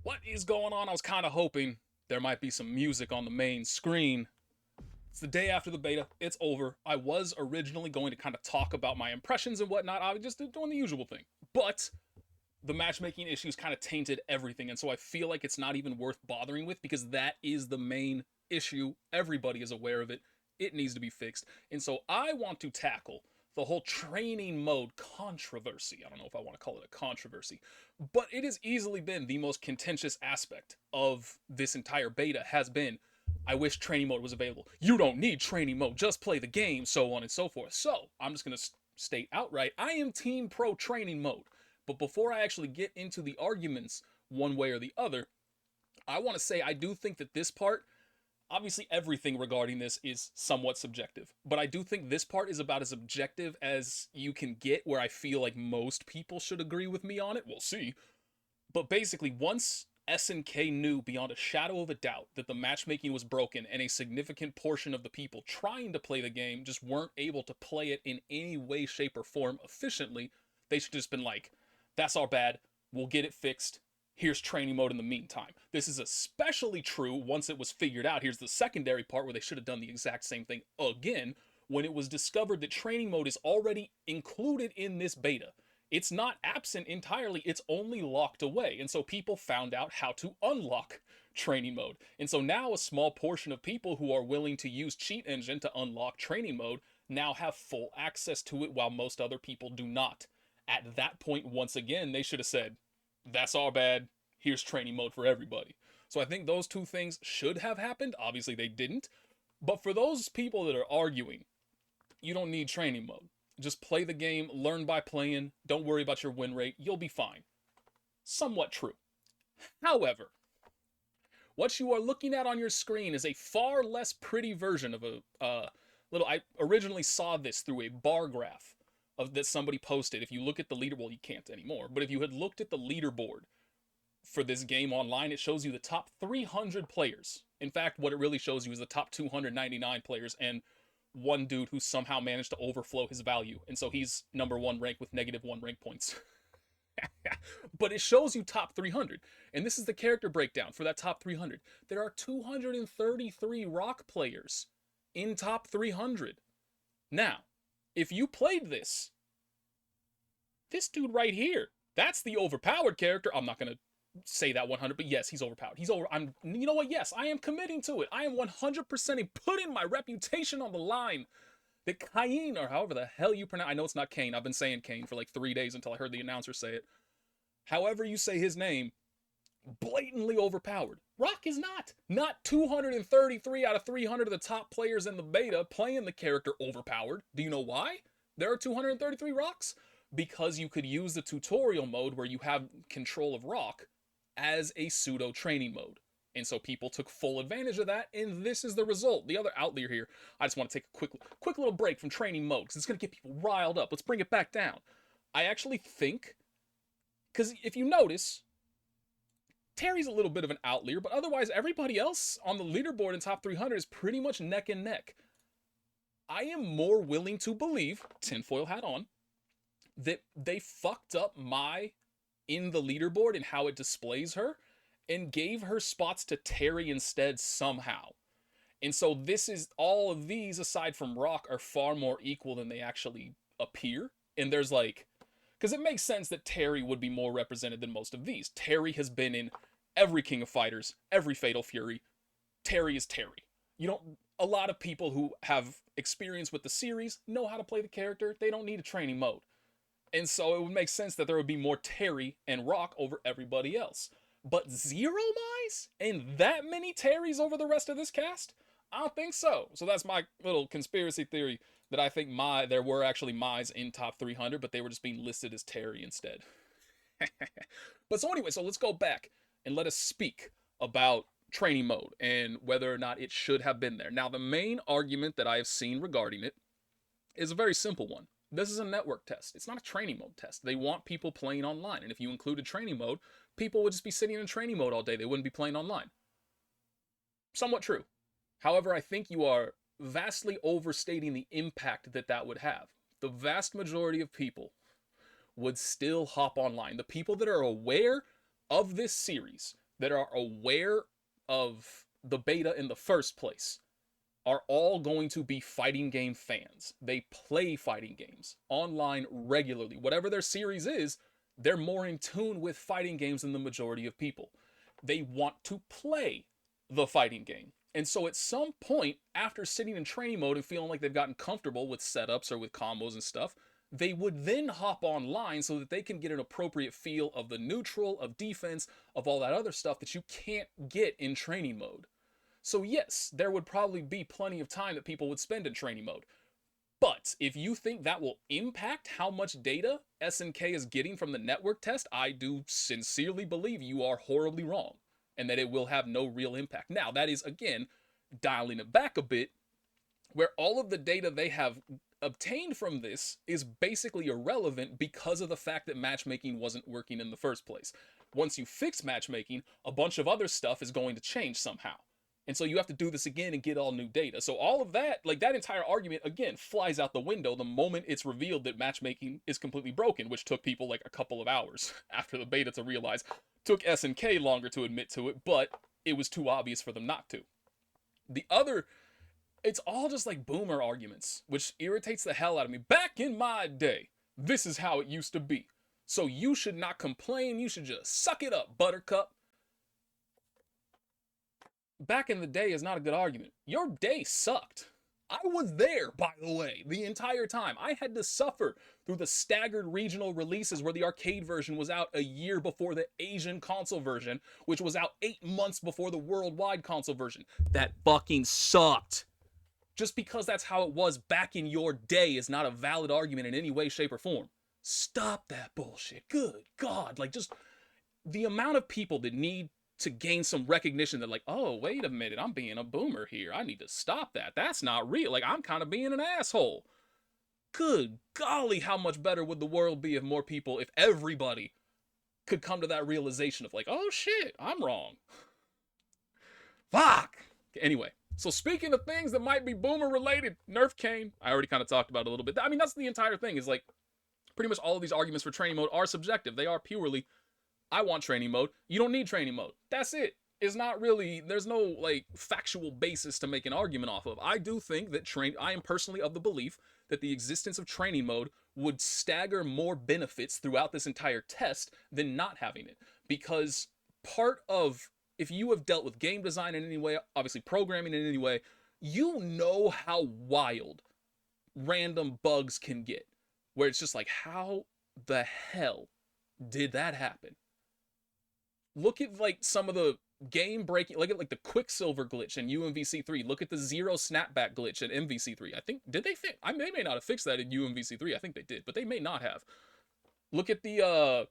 What is going on? I was kind of hoping there might be some music on the main screen. It's the day after the beta. It's over. I was originally going to kind of talk about my impressions and whatnot. I was just doing the usual thing. But the matchmaking issues kind of tainted everything. And so I feel like it's not even worth bothering with because that is the main issue. Everybody is aware of it. It needs to be fixed. And so I want to tackle the whole training mode controversy. I don't know if I want to call it a controversy, but it has easily been the most contentious aspect of this entire beta has been, I wish training mode was available. You don't need training mode, just play the game, so on and so forth. So I'm just going to state outright, I am team pro training mode. But before I actually get into the arguments one way or the other, I want to say I do think that this part, obviously everything regarding this is somewhat subjective, but I do think this part is about as objective as you can get, where I feel like most people should agree with me on it. We'll see. But basically, once SNK knew beyond a shadow of a doubt that the matchmaking was broken and a significant portion of the people trying to play the game just weren't able to play it in any way, shape, or form efficiently, they should just been like, that's our bad, we'll get it fixed, here's training mode in the meantime. This is especially true once it was figured out. Here's the secondary part where they should have done the exact same thing again when it was discovered that training mode is already included in this beta. It's not absent entirely, it's only locked away. And so people found out how to unlock training mode. And so now a small portion of people who are willing to use Cheat Engine to unlock training mode now have full access to it, while most other people do not. At that point, once again, they should have said, that's our bad, here's training mode for everybody. So I think those two things should have happened. Obviously they didn't. But for those people that are arguing, you don't need training mode, just play the game, learn by playing, don't worry about your win rate, you'll be fine. Somewhat true. However, what you are looking at on your screen is a far less pretty version of a little. I originally saw this through a bar graph that somebody posted. If you look at the leader, well, you can't anymore, but if you had looked at the leaderboard for this game online, it shows you the top 300 players. In fact, what it really shows you is the top 299 players and one dude who somehow managed to overflow his value. And so he's number one rank with -1 rank points. But it shows you top 300. And this is the character breakdown for that top 300. There are 233 rock players in top 300. Now, if you played this dude right here, that's the overpowered character. I'm not going to say that 100, but yes, he's overpowered. You know what? Yes, I am committing to it. I am 100% putting my reputation on the line that Cain, or however the hell you pronounce, I know it's not Kane. I've been saying Kane for like 3 days until I heard the announcer say it. However you say his name, blatantly overpowered. Rock is not. Not 233 out of 300 of the top players in the beta playing the character overpowered. Do you know why there are 233 rocks? Because you could use the tutorial mode where you have control of rock as a pseudo training mode. And so people took full advantage of that, and this is the result. The other outlier here, I just want to take a quick little break from training mode because it's going to get people riled up. Let's bring it back down. I actually think, because if you notice, Terry's a little bit of an outlier, but otherwise everybody else on the leaderboard in top 300 is pretty much neck and neck. I am more willing to believe, tinfoil hat on, that they fucked up Mai in the leaderboard and how it displays her and gave her spots to Terry instead somehow. And so this is, all of these aside from Rock are far more equal than they actually appear. And there's like, because it makes sense that Terry would be more represented than most of these. Terry has been in every King of Fighters, every Fatal Fury. Terry is Terry. You don't, a lot of people who have experience with the series know how to play the character. They don't need a training mode. And so it would make sense that there would be more Terry and Rock over everybody else. But 0 Mize? And that many Terrys over the rest of this cast? I don't think so. So that's my little conspiracy theory, that I think there were actually Mize in top 300, but they were just being listed as Terry instead. But so anyway, so let's go back and let us speak about training mode and whether or not it should have been there. Now, the main argument that I have seen regarding it is a very simple one. This is a network test. It's not a training mode test. They want people playing online. And if you included training mode, people would just be sitting in training mode all day. They wouldn't be playing online. Somewhat true. However, I think you are vastly overstating the impact that that would have. The vast majority of people would still hop online. The people that are aware of this series, that are aware of the beta in the first place are all going to be fighting game fans. They play fighting games online regularly. Whatever their series is, they're more in tune with fighting games than the majority of people. They want to play the fighting game. And so at some point, after sitting in training mode and feeling like they've gotten comfortable with setups or with combos and stuff, they would then hop online so that they can get an appropriate feel of the neutral, of defense, of all that other stuff that you can't get in training mode. So yes, there would probably be plenty of time that people would spend in training mode. But if you think that will impact how much data SNK is getting from the network test, I do sincerely believe you are horribly wrong and that it will have no real impact. Now, that is, again, dialing it back a bit, where all of the data they have obtained from this is basically irrelevant because of the fact that matchmaking wasn't working in the first place. Once you fix matchmaking, a bunch of other stuff is going to change somehow. And so you have to do this again and get all new data. So all of that, like that entire argument, again, flies out the window the moment it's revealed that matchmaking is completely broken, which took people like a couple of hours after the beta to realize. Took SNK longer to admit to it, but it was too obvious for them not to. The other, it's all just like boomer arguments, which irritates the hell out of me. Back in my day, this is how it used to be. So you should not complain, you should just suck it up, buttercup. Back in the day is not a good argument. Your day sucked. I was there, by the way, the entire time. I had to suffer through the staggered regional releases where the arcade version was out a year before the Asian console version, which was out 8 months before the worldwide console version. That fucking sucked. Just because that's how it was back in your day is not a valid argument in any way, shape, or form. Stop that bullshit. Good God. Like, just the amount of people that need to gain some recognition that like, oh, wait a minute, I'm being a boomer here. I need to stop that. That's not real. Like, I'm kind of being an asshole. Good golly, how much better would the world be if more people, if everybody could come to that realization of like, oh shit, I'm wrong. Fuck. Anyway, so speaking of things that might be boomer related, Nerf Kane, I already kind of talked about it a little bit. I mean, that's the entire thing, is like, pretty much all of these arguments for training mode are subjective. They are purely, I want training mode. You don't need training mode. That's it. It's not really, there's no like factual basis to make an argument off of. I do think that I am personally of the belief that the existence of training mode would stagger more benefits throughout this entire test than not having it. Because part of, if you have dealt with game design in any way, obviously programming in any way, you know how wild random bugs can get. Where it's just like, how the hell did that happen? Look at like some of the game breaking, look at like the Quicksilver glitch in UMVC3. Look at the zero snapback glitch in MVC3. I think, did they fix? They may not have fixed that in UMVC3. I think they did, but they may not have. Look at the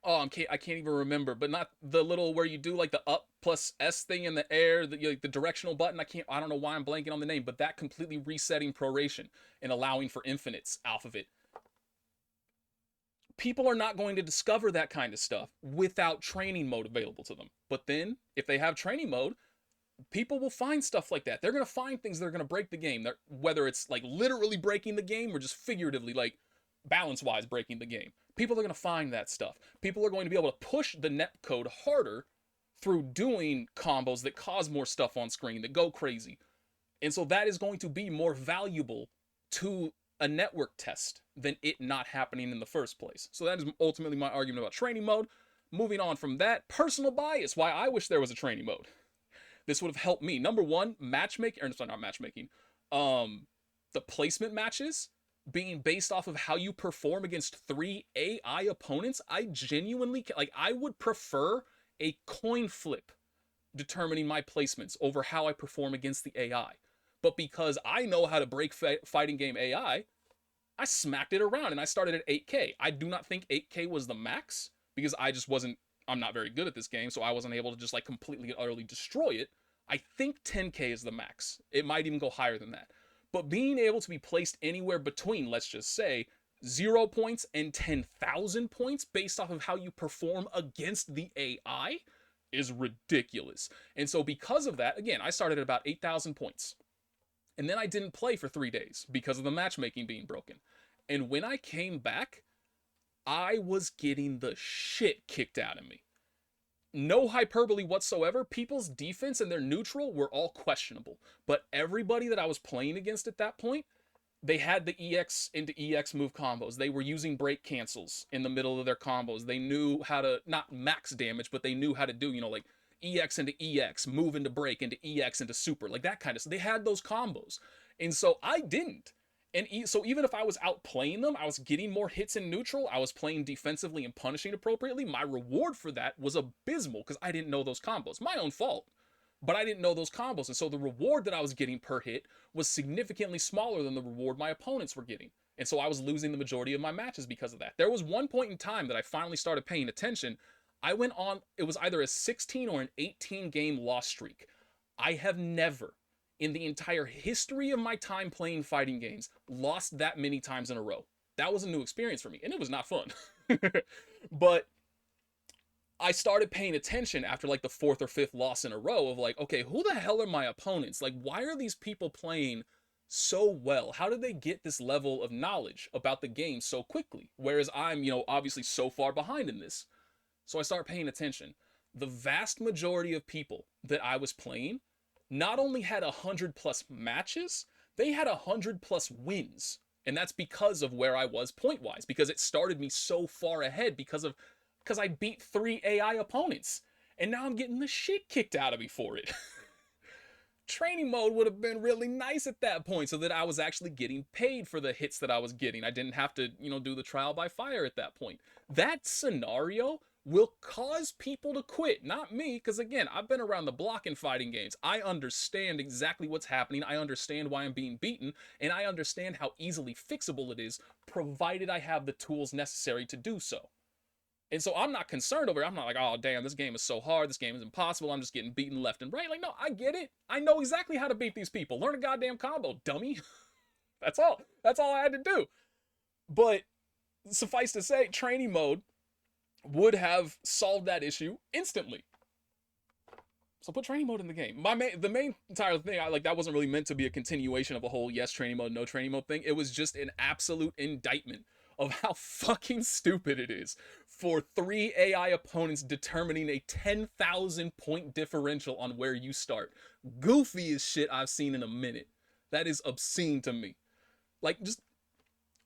I can't even remember, but not the little where you do like the up plus S thing in the air, the directional button. I don't know why I'm blanking on the name, but that completely resetting proration and allowing for infinites off of it. People are not going to discover that kind of stuff without training mode available to them. But then, if they have training mode, people will find stuff like that. They're going to find things that are going to break the game. Whether it's like literally breaking the game or just figuratively, like balance-wise breaking the game. People are going to find that stuff. People are going to be able to push the netcode harder through doing combos that cause more stuff on screen, that go crazy. And so that is going to be more valuable to a network test than it not happening in the first place. So that is ultimately my argument about training mode. Moving on from that, personal bias, why I wish there was a training mode. This would have helped me. Number one, matchmaking, or sorry, not matchmaking, the placement matches being based off of how you perform against 3 AI opponents. I genuinely, like, I would prefer a coin flip determining my placements over how I perform against the AI. But because I know how to break fighting game AI, I smacked it around and I started at 8K. I do not think 8K was the max because I'm not very good at this game, so I wasn't able to just like completely and utterly destroy it. I think 10K is the max. It might even go higher than that. But being able to be placed anywhere between, let's just say, 0 points and 10,000 points based off of how you perform against the AI is ridiculous. And so because of that, again, I started at about 8,000 points. And then I didn't play for 3 days because of the matchmaking being broken. And when I came back, I was getting the shit kicked out of me. no hyperbole whatsoever, people's defense and their neutral were all questionable. But everybody that I was playing against at that point, they had the EX into EX move combos. They were using break cancels in the middle of their combos. They knew how to, not max damage, but they knew how to do, like EX into EX, move into break, into EX into super, like that kind of stuff. They had those combos. And so I didn't. And so even if I was outplaying them, I was getting more hits in neutral, I was playing defensively and punishing appropriately, my reward for that was abysmal because I didn't know those combos. My own fault. But I didn't know those combos. And so the reward that I was getting per hit was significantly smaller than the reward my opponents were getting. And so I was losing the majority of my matches because of that. There was one point in time that I finally started paying attention. I went on, it was either a 16 or an 18 game loss streak. I have never, in the entire history of my time playing fighting games, lost that many times in a row. That was a new experience for me, and it was not fun. But I started paying attention after like the 4th or 5th loss in a row of like, okay, who the hell are my opponents? Like, why are these people playing so well? How did they get this level of knowledge about the game so quickly? Whereas I'm, obviously so far behind in this. So I started paying attention. The vast majority of people that I was playing not only had 100+ matches, they had 100+ wins. And that's because of where I was point-wise, because it started me so far ahead because I beat 3 AI opponents. And now I'm getting the shit kicked out of me for it. Training mode would have been really nice at that point so that I was actually getting paid for the hits that I was getting. I didn't have to, do the trial by fire at that point. That scenario will cause people to quit, not me, because again, I've been around the block in fighting games. I understand exactly what's happening. I understand why I'm being beaten, and I understand how easily fixable it is, provided I have the tools necessary to do so. And so I'm not concerned over it. I'm not like, oh, damn, this game is so hard. This game is impossible. I'm just getting beaten left and right. Like, no, I get it. I know exactly how to beat these people. Learn a goddamn combo, dummy. That's all. That's all I had to do. But suffice to say, training mode would have solved that issue instantly. So put training mode in the game. The main entire thing, that wasn't really meant to be a continuation of a whole yes training mode, no training mode thing. It was just an absolute indictment of how fucking stupid it is for 3 AI opponents determining a 10,000 point differential on where you start. Goofiest shit I've seen in a minute. That is obscene to me. Like, just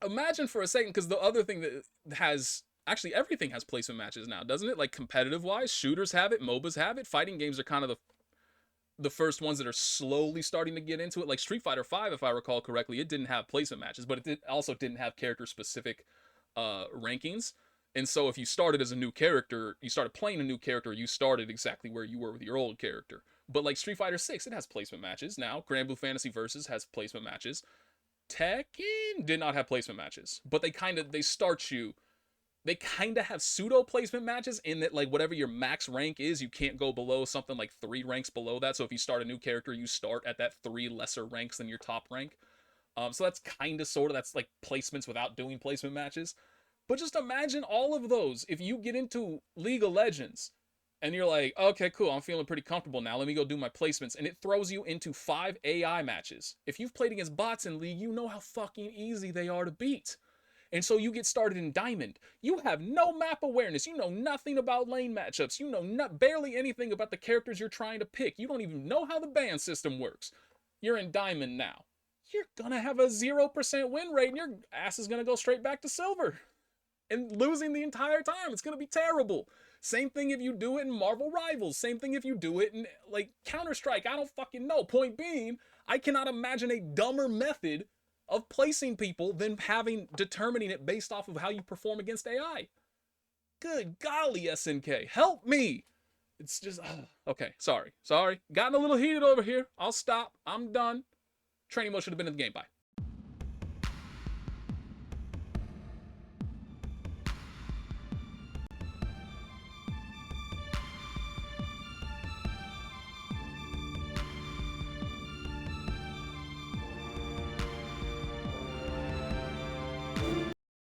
imagine for a second, because the other thing that has, actually everything has placement matches now, doesn't it? Like, competitive wise, shooters have it, MOBAs have it, fighting games are kind of the first ones that are slowly starting to get into it. Like Street Fighter V, if I recall correctly, it didn't have placement matches, but it also didn't have character specific rankings. And so if you started as a new character, you started playing a new character, you started exactly where you were with your old character. But like Street Fighter 6, it has placement matches now. Grand Blue Fantasy Versus has placement matches. Tekken did not have placement matches, but they kind of have pseudo placement matches in that, like, whatever your max rank is, you can't go below something like 3 ranks below that. So if you start a new character, you start at that 3 lesser ranks than your top rank. So that's kind of sort of, that's like placements without doing placement matches. But just imagine all of those. If you get into League of Legends and you're like, okay, cool, I'm feeling pretty comfortable now, let me go do my placements, and it throws you into 5 AI matches. If you've played against bots in League, you know how fucking easy they are to beat. And so you get started in Diamond. You have no map awareness. You know nothing about lane matchups. You know barely anything about the characters you're trying to pick. You don't even know how the ban system works. You're in Diamond now. You're gonna have a 0% win rate, and your ass is gonna go straight back to silver. And losing the entire time. It's gonna be terrible. Same thing if you do it in Marvel Rivals. Same thing if you do it in, like, Counter-Strike. I don't fucking know. Point being, I cannot imagine a dumber method of placing people than determining it based off of how you perform against AI. Good golly, SNK, help me. It's just, okay, sorry. Gotten a little heated over here. I'll stop. I'm done. Training mode should have been in the game. Bye.